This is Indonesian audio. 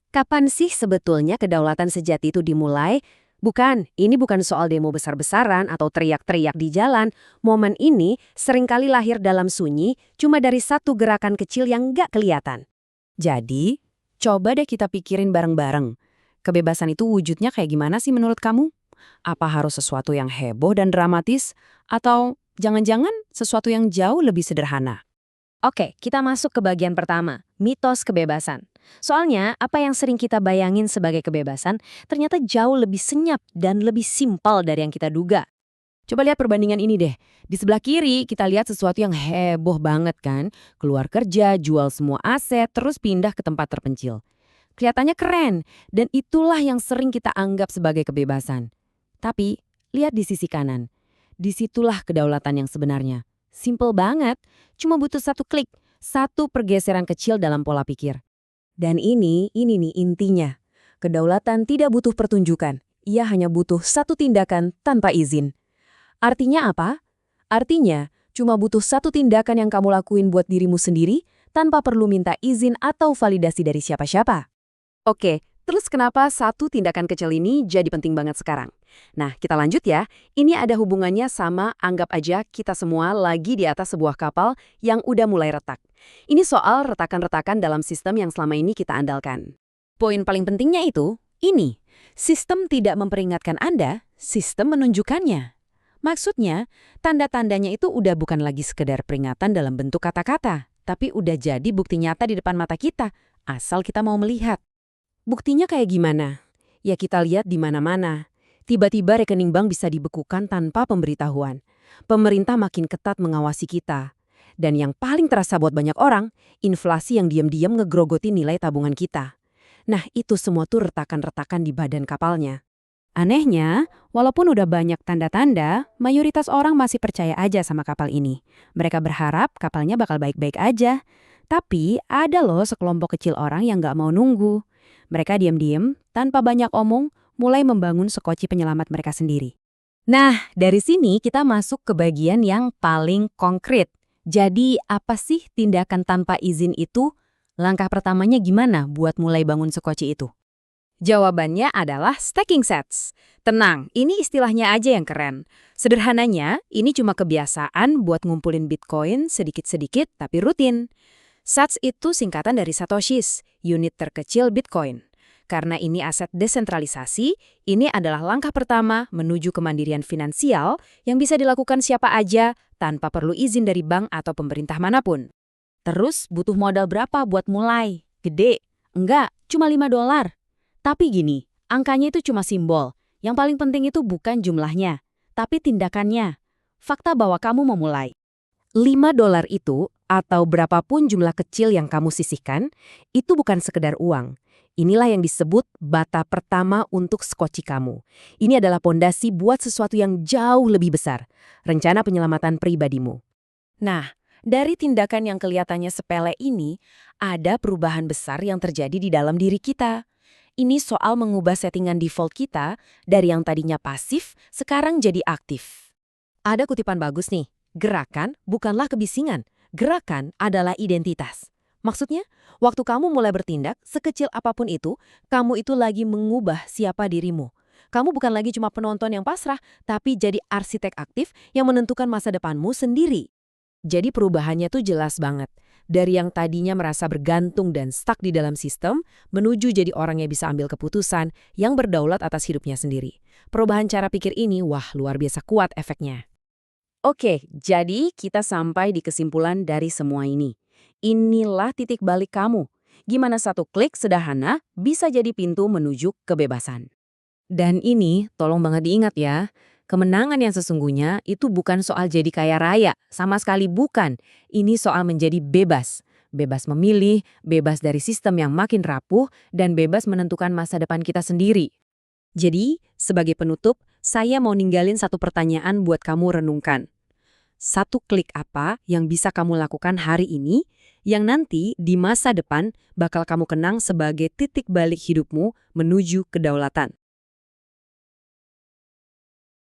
Kapan sih sebetulnya kedaulatan sejati itu dimulai? Bukan, ini bukan soal demo besar-besaran atau teriak-teriak di jalan. Momen ini seringkali lahir dalam sunyi, cuma dari satu gerakan kecil yang nggak kelihatan. Jadi, coba deh kita pikirin bareng-bareng. Kebebasan itu wujudnya kayak gimana sih menurut kamu? Apa harus sesuatu yang heboh dan dramatis? Atau jangan-jangan sesuatu yang jauh lebih sederhana? Oke, kita masuk ke bagian pertama, mitos kebebasan. Soalnya, apa yang sering kita bayangin sebagai kebebasan ternyata jauh lebih senyap dan lebih simpel dari yang kita duga. Coba lihat perbandingan ini deh. Di sebelah kiri kita lihat sesuatu yang heboh banget kan. Keluar kerja, jual semua aset, terus pindah ke tempat terpencil. Kelihatannya keren, dan itulah yang sering kita anggap sebagai kebebasan. Tapi, lihat di sisi kanan. Disitulah kedaulatan yang sebenarnya. Simple banget, cuma butuh satu klik, satu pergeseran kecil dalam pola pikir. Dan ini nih intinya. Kedaulatan tidak butuh pertunjukan, ia hanya butuh satu tindakan tanpa izin. Artinya apa? Artinya, cuma butuh satu tindakan yang kamu lakuin buat dirimu sendiri tanpa perlu minta izin atau validasi dari siapa-siapa. Oke, terus kenapa satu tindakan kecil ini jadi penting banget sekarang? Nah, kita lanjut ya. Ini ada hubungannya sama anggap aja kita semua lagi di atas sebuah kapal yang udah mulai retak. Ini soal retakan-retakan dalam sistem yang selama ini kita andalkan. Poin paling pentingnya itu, ini. Sistem tidak memperingatkan Anda, sistem menunjukkannya. Maksudnya, tanda-tandanya itu udah bukan lagi sekedar peringatan dalam bentuk kata-kata, tapi udah jadi bukti nyata di depan mata kita, asal kita mau melihat. Buktinya kayak gimana? Ya kita lihat di mana-mana. Tiba-tiba rekening bank bisa dibekukan tanpa pemberitahuan. Pemerintah makin ketat mengawasi kita. Dan yang paling terasa buat banyak orang, inflasi yang diam-diam ngegrogoti nilai tabungan kita. Nah, itu semua tuh retakan-retakan di badan kapalnya. Anehnya, walaupun udah banyak tanda-tanda, mayoritas orang masih percaya aja sama kapal ini. Mereka berharap kapalnya bakal baik-baik aja. Tapi ada loh sekelompok kecil orang yang nggak mau nunggu. Mereka diam-diam, tanpa banyak omong, mulai membangun sekoci penyelamat mereka sendiri. Nah, dari sini kita masuk ke bagian yang paling konkret. Jadi, apa sih tindakan tanpa izin itu? Langkah pertamanya gimana buat mulai bangun sekoci itu? Jawabannya adalah stacking sets. Tenang, ini istilahnya aja yang keren. Sederhananya, ini cuma kebiasaan buat ngumpulin Bitcoin sedikit-sedikit tapi rutin. Sats itu singkatan dari Satoshis, unit terkecil Bitcoin. Karena ini aset desentralisasi, ini adalah langkah pertama menuju kemandirian finansial yang bisa dilakukan siapa aja tanpa perlu izin dari bank atau pemerintah manapun. Terus butuh modal berapa buat mulai? Gede? Enggak, cuma $5. Tapi gini, angkanya itu cuma simbol. Yang paling penting itu bukan jumlahnya, tapi tindakannya. Fakta bahwa kamu memulai. $5 itu, atau berapapun jumlah kecil yang kamu sisihkan, itu bukan sekedar uang. Inilah yang disebut bata pertama untuk skoci kamu. Ini adalah pondasi buat sesuatu yang jauh lebih besar, rencana penyelamatan pribadimu. Nah, dari tindakan yang kelihatannya sepele ini, ada perubahan besar yang terjadi di dalam diri kita. Ini soal mengubah settingan default kita dari yang tadinya pasif, sekarang jadi aktif. Ada kutipan bagus nih, gerakan bukanlah kebisingan, gerakan adalah identitas. Maksudnya, waktu kamu mulai bertindak, sekecil apapun itu, kamu itu lagi mengubah siapa dirimu. Kamu bukan lagi cuma penonton yang pasrah, tapi jadi arsitek aktif yang menentukan masa depanmu sendiri. Jadi perubahannya tuh jelas banget. Dari yang tadinya merasa bergantung dan stuck di dalam sistem, menuju jadi orang yang bisa ambil keputusan yang berdaulat atas hidupnya sendiri. Perubahan cara pikir ini, wah luar biasa kuat efeknya. Oke, jadi kita sampai di kesimpulan dari semua ini. Inilah titik balik kamu. Gimana satu klik sederhana bisa jadi pintu menuju kebebasan. Dan ini, tolong banget diingat ya, kemenangan yang sesungguhnya itu bukan soal jadi kaya raya, sama sekali bukan. Ini soal menjadi bebas. Bebas memilih, bebas dari sistem yang makin rapuh, dan bebas menentukan masa depan kita sendiri. Jadi, sebagai penutup, saya mau ninggalin satu pertanyaan buat kamu renungkan. Satu klik apa yang bisa kamu lakukan hari ini, yang nanti di masa depan bakal kamu kenang sebagai titik balik hidupmu menuju kedaulatan?